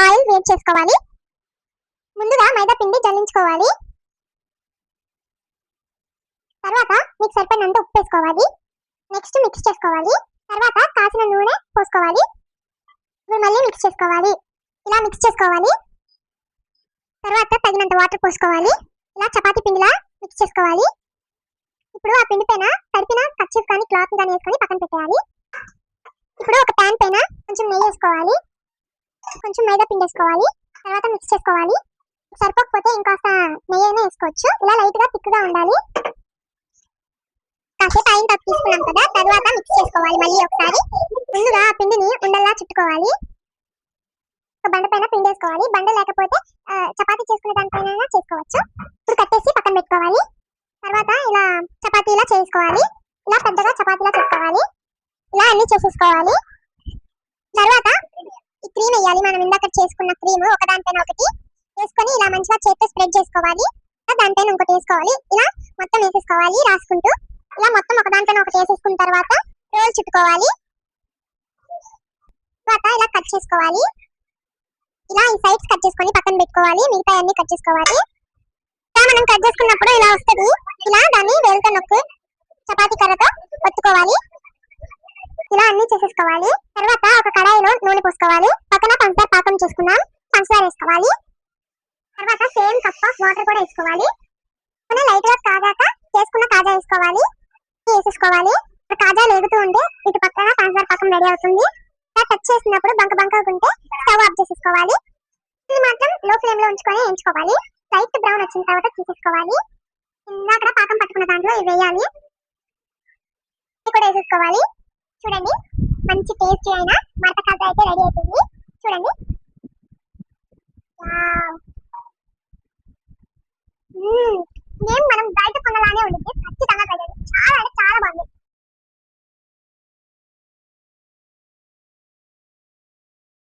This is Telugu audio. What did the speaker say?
ఆయిల్ వేడి చేసుకోవాలి. ముందుగా మైదా పిండి జల్లించుకోవాలి. తర్వాత మీకు సరిపడినంత ఉప్పు వేసుకోవాలి. నెక్స్ట్ మిక్స్ చేసుకోవాలి. తర్వాత కాసిన నూనె పోసుకోవాలి. ఇప్పుడు మళ్ళీ మిక్స్ చేసుకోవాలి. ఇలా మిక్స్ చేసుకోవాలి. తర్వాత తగినంత వాటర్ పోసుకోవాలి. ఇలా చపాతీ పిండిలా మిక్స్ చేసుకోవాలి. ఇప్పుడు ఆ పిండి పైన తడిపిన కర్చీఫ్ కానీ క్లాత్ కానీ వేసుకొని పక్కన పెట్టేయాలి. ఇప్పుడు ఒక ప్యాన్ పైన కొంచెం నెయ్యి వేసుకోవాలి. కొంచెం మైదా పిండి వేసుకోవాలి. తర్వాత మిక్స్ చేసుకోవాలి. సరిపోకపోతే ఇంకాస్త నెయ్యి అయినా వేసుకోవచ్చు. ఇలా లైట్ గా థిక్ గా ఉండాలి. కాసేపు అయిన తర్వాత తీసుకున్నాం కదా, తర్వాత మిక్స్ చేసుకోవాలి. మళ్ళీ ఒకసారి ముందుగా ఆ పిండిని ఉండల్లా చుట్టుకోవాలి. ఒక బండ పైన పిండి వేసుకోవాలి. బండ లేకపోతే చపాతీ చేసుకునే దానిపైన చేసుకోవచ్చు. ఇప్పుడు కట్టేసి పక్కన పెట్టుకోవాలి. తర్వాత ఇలా చపాతీలా చేసుకోవాలి. ఇలా పెద్దగా చపాతీలా చేసుకోవాలి. ఇలా అన్ని చేసేసుకోవాలి. తర్వాత ఈ క్రీమ్ వేయాలి. మనం ఇందాక చేసుకున్న క్రీమ్ ఒకదానిపైన ఒకటి వేసుకొని ఇలా మంచిగా చేతితో స్ప్రెడ్ చేసుకోవాలి. దానిపైన ఇంకోటి వేసుకోవాలి. ఇలా మొత్తం వేసేసుకోవాలి రాసుకుంటూ. ఇలా మొత్తం ఒకదానిపైన ఒకటి వేసేసుకున్న తర్వాత రోల్ చుట్టుకోవాలి. తర్వాత ఇలా కట్ చేసుకోవాలి. ఇలా ఈ సైడ్స్ కట్ చేసుకొని పక్కన పెట్టుకోవాలి. మిగతా అన్ని కట్ చేసుకోవాలి. ఇలా మనం కట్ చేసుకున్నప్పుడు ఇలా వస్తుంది. ఇలా దాన్ని వేలుతో నొక్కు చపాతీ కర్రతో ఒత్తుకోవాలి. ఇలా అన్ని చేసేసుకోవాలి. తర్వాత ఒక కడాయిలో నూనె పోసుకోవాలి. పక్కన పంచదార పాకం చేసుకున్నాం. పంచదార వేసుకోవాలి. తర్వాత సేమ్ కప్ ఆఫ్ వాటర్ కూడా వేసుకోవాలి. లైట్ గా కాగాక చేసుకున్న కాజా వేసుకోవాలి. వేసేసుకోవాలి. కాజా లేగుతూ ఉంటే ఇటు పక్కన పంచదార పాకం రెడీ అవుతుంది. టచ్ చేసినప్పుడు బంక బంకగా ఉంటే స్టవ్ ఆఫ్ చేసేసుకోవాలి. ఇది మాత్రం లో ఫ్లేమ్ లో ఉంచుకొని వేయించుకోవాలి. లైట్ బ్రౌన్ వచ్చిన తర్వాత తీసేసుకోవాలి. ఇందాక పాకం పట్టుకున్న దాంట్లో ఇవి వేయాలి. కూడా వేసేసుకోవాలి. చూడండి, మంచి టేస్టీ అయిన మడత కాజా అయితే రెడీ అవుతుంది. చూడండి.